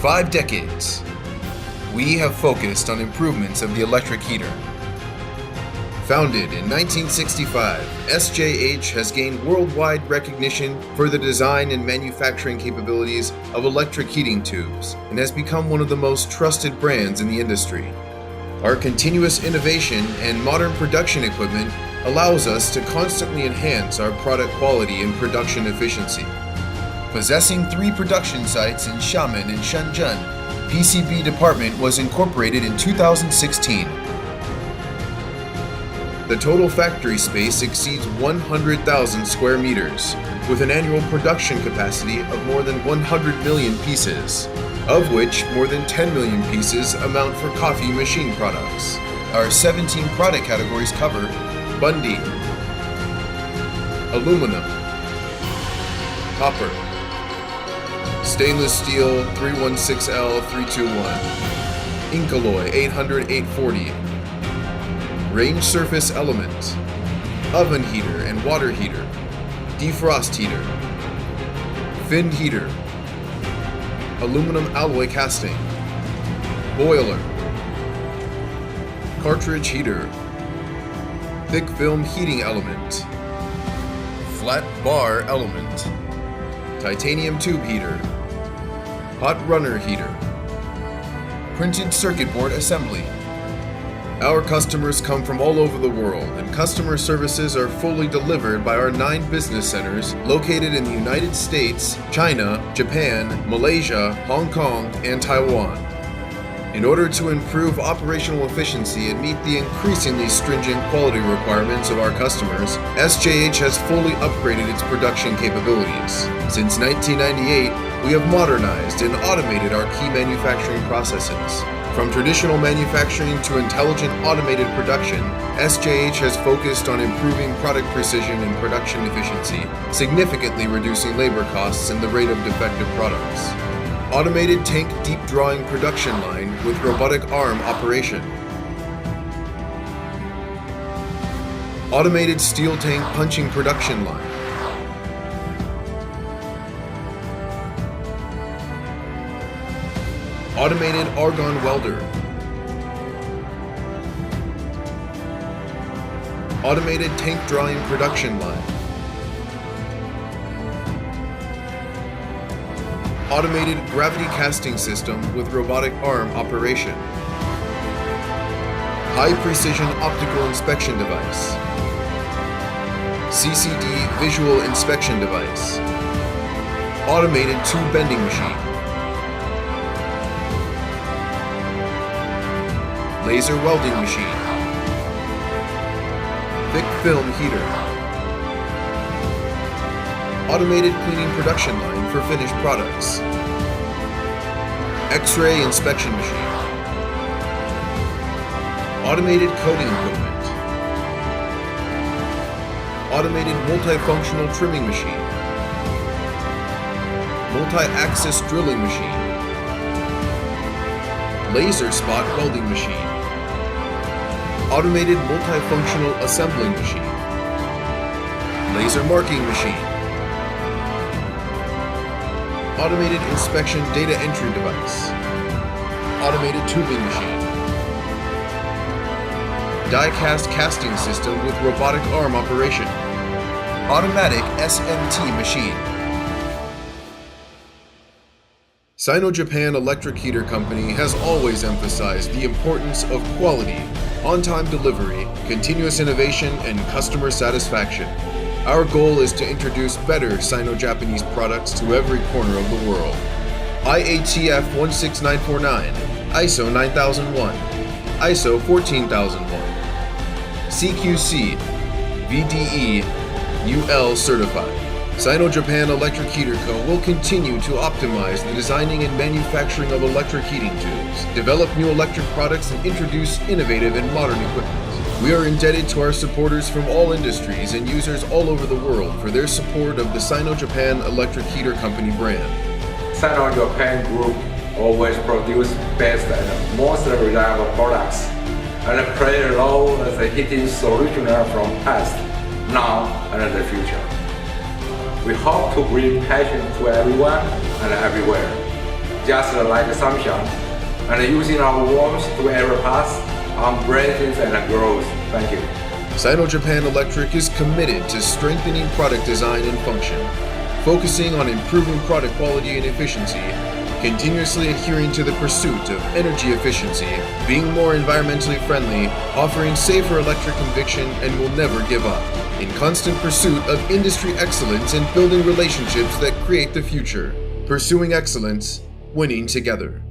5 decades, we have focused on improvements of the electric heater. Founded in 1965, SJH has gained worldwide recognition for the design and manufacturing capabilities of electric heating tubes and has become one of the most trusted brands in the industry. Our continuous innovation and modern production equipment allows us to constantly enhance our product quality and production efficiency. Possessing 3 production sites in Xiamen and Shenzhen, PCB department was incorporated in 2016. The total factory space exceeds 100,000 square meters, with an annual production capacity of more than 100 million pieces, of which more than 10 million pieces amount for coffee machine products. Our 17 product categories cover bunding, aluminum, copper, stainless steel 316L 321, ink alloy 800-840, range surface element, oven heater and water heater, defrost heater, fin heater, aluminum alloy casting, boiler, cartridge heater, thick film heating element, flat bar element, titanium tube heater, hot runner heater, printed circuit board assembly. Our customers come from all over the world, and customer services are fully delivered by our 9 business centers located in the United States, China, Japan, Malaysia, Hong Kong, and Taiwan. In order to improve operational efficiency and meet the increasingly stringent quality requirements of our customers, SJH has fully upgraded its production capabilities. Since 1998, we have modernized and automated our key manufacturing processes. From traditional manufacturing to intelligent automated production, SJH has focused on improving product precision and production efficiency, significantly reducing labor costs and the rate of defective products. Automated tank deep drawing production line with robotic arm operation. Automated steel tank punching production line. Automated argon welder. Automated tank drawing production line. Automated gravity casting system with robotic arm operation. High precision optical inspection device. CCD visual inspection device. Automated tube bending machine. Laser welding machine, thick film heater, automated cleaning production line for finished products, X-ray inspection machine, automated coating equipment, automated multifunctional trimming machine, multi-axis drilling machine, laser spot welding machine, automated multifunctional assembling machine, laser marking machine, automated inspection data entry device, automated tubing machine, die-cast casting system with robotic arm operation, automatic SMT machine. Sino-Japan Electric Heater Company has always emphasized the importance of quality, on-time delivery, continuous innovation, and customer satisfaction. Our goal is to introduce better Sino-Japanese products to every corner of the world. IATF 16949, ISO 9001, ISO 14001, CQC, VDE, UL certified. Sino-Japan Electric Heater Co. will continue to optimize the designing and manufacturing of electric heating tubes, develop new electric products, and introduce innovative and modern equipment. We are indebted to our supporters from all industries and users all over the world for their support of the Sino-Japan Electric Heater Company brand. Sino-Japan Group always produce best and most reliable products and play a role as a heating solution from past, now, and the future. We hope to bring passion to everyone and everywhere. just like sunshine, and using our warmth to ever pass on breathing and growth. Thank you. Sino-Japan Electric is committed to strengthening product design and function, focusing on improving product quality and efficiency, continuously adhering to the pursuit of energy efficiency, being more environmentally friendly, offering safer electric conviction, and will never give up, in constant pursuit of industry excellence and building relationships that create the future, pursuing excellence, winning together.